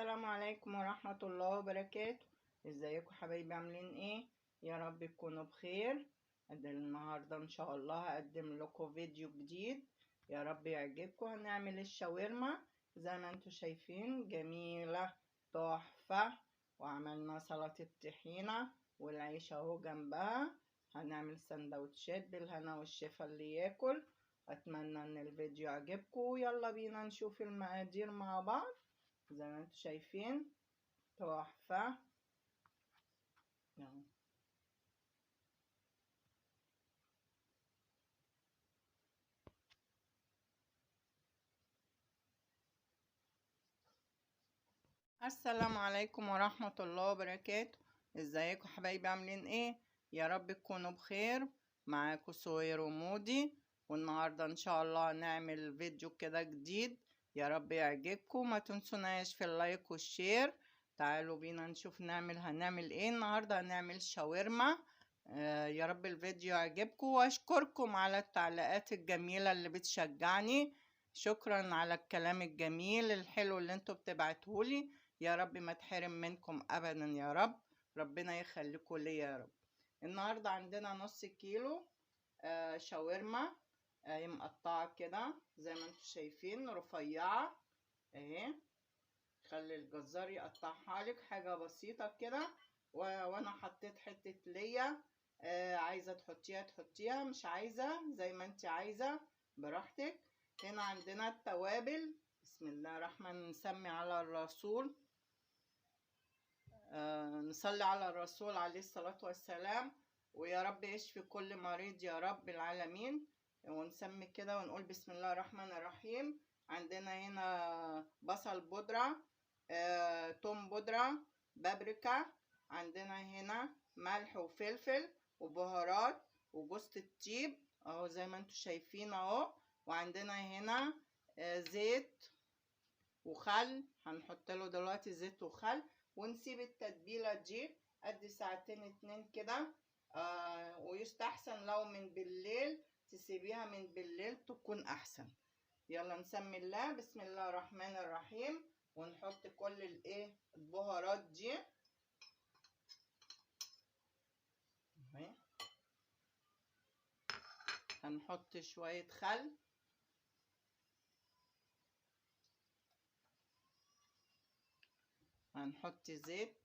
السلام عليكم ورحمة الله وبركاته. ازيكم حبايبي، عاملين ايه؟ يا رب تكونوا بخير. النهاردة ان شاء الله هقدم لكم فيديو جديد، يا رب يعجبكم. هنعمل الشاورما زي ما انتوا شايفين، جميلة تحفة. وعملنا سلطة طحينة والعيش اهو جنبها. هنعمل سندوتشات بالهنا والشفا اللي ياكل. اتمنى ان الفيديو يعجبكم. يلا بينا نشوف المقادير مع بعض. زي ما انتوا شايفين تحفة. السلام عليكم ورحمة الله وبركاته. ازيكم حبايبي، عاملين ايه؟ يا رب تكونوا بخير. معاكم سوير ومودي، والنهاردة ان شاء الله هنعمل فيديو كده جديد، يا رب يعجبكم. ما تنسوناش في اللايك والشير. تعالوا بينا نشوف هنعمل ايه النهاردة. هنعمل شاورما. يا رب الفيديو يعجبكم، واشكركم على التعليقات الجميلة اللي بتشجعني. شكرا على الكلام الجميل الحلو اللي انتوا بتبعتهولي. يا رب ما تحرم منكم ابدا يا رب. ربنا يخليكم لي يا رب. النهارده عندنا نص كيلو شاورما مقطعه كده زي ما انتم شايفين، رفيعه اهي. خلي الجزار يقطعها لك حاجه بسيطه كده. وانا حطيت حته ليا. عايزه تحطيها، مش عايزه زي ما انت عايزه براحتك. هنا عندنا التوابل. بسم الله الرحمن، نسمي على الرسول. نصلي على الرسول عليه الصلاة والسلام. ويا رب يشفي كل مريض يا رب العالمين. ونسمي كده ونقول بسم الله الرحمن الرحيم. عندنا هنا بصل بودرة، توم بودرة، بابريكا. عندنا هنا ملح وفلفل وبهارات وجوز الطيب اهو زي ما انتوا شايفين اهو. وعندنا هنا زيت وخل. هنحط له دلوقتي زيت وخل، ونسيب التتبيلة دي قد ساعتين اتنين كده. ويستحسن لو من بالليل تسيبيها، من بالليل تكون احسن. يلا نسمي الله. بسم الله الرحمن الرحيم. ونحط كل البهارات دي. هنحط شوية خل، هنحط زيت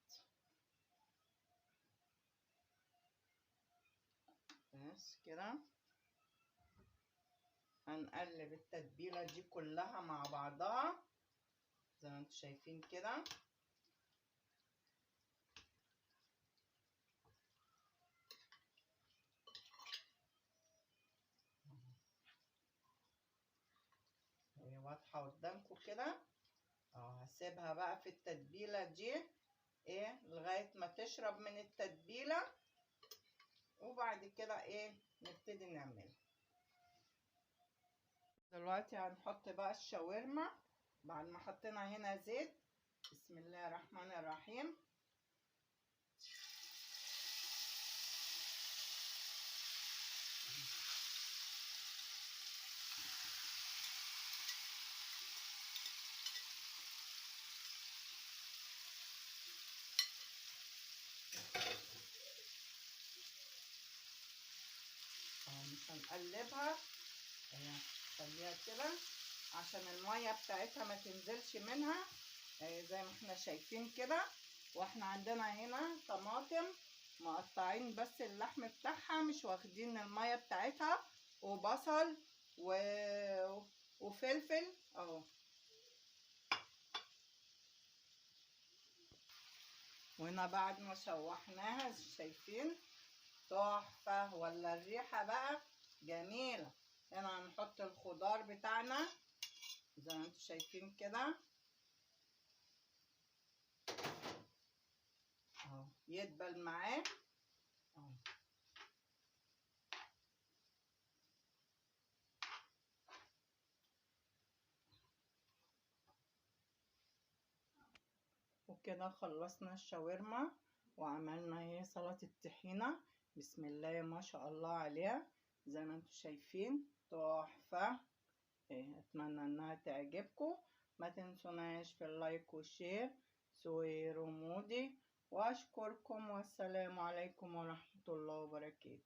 بس كده. هنقلب التتبيلة دي كلها مع بعضها زي ما انتم شايفين كده. هي واضحة قدامكم كده. هسيبها بقى في التتبيلة دي لغاية ما تشرب من التتبيلة، وبعد كده نبتدي نعملها. دلوقتي هنحط بقى الشاورما بعد ما حطينا هنا زيت. بسم الله الرحمن الرحيم. مش هنقلبها، خليها كده عشان المية بتاعتها ما تنزلش منها زي ما احنا شايفين كده. واحنا عندنا هنا طماطم مقطعين بس اللحم بتاعها، مش واخدين المية بتاعتها، وبصل وفلفل اهو. وهنا بعد ما شوحناها شايفين تحفة، ولا الريحة بقى جميلة. هنا هنحط الخضار بتاعنا زي ما انتوا شايفين كده اهو، يدبل معاه اهو. وكده خلصنا الشاورما، وعملنا سلطة الطحينة. بسم الله ما شاء الله عليها زي ما انتوا شايفين تحفة. اتمنى انها تعجبكم. ما تنسوناش في اللايك والشير. سهير ومودي، وأشكركم والسلام عليكم ورحمة الله وبركاته.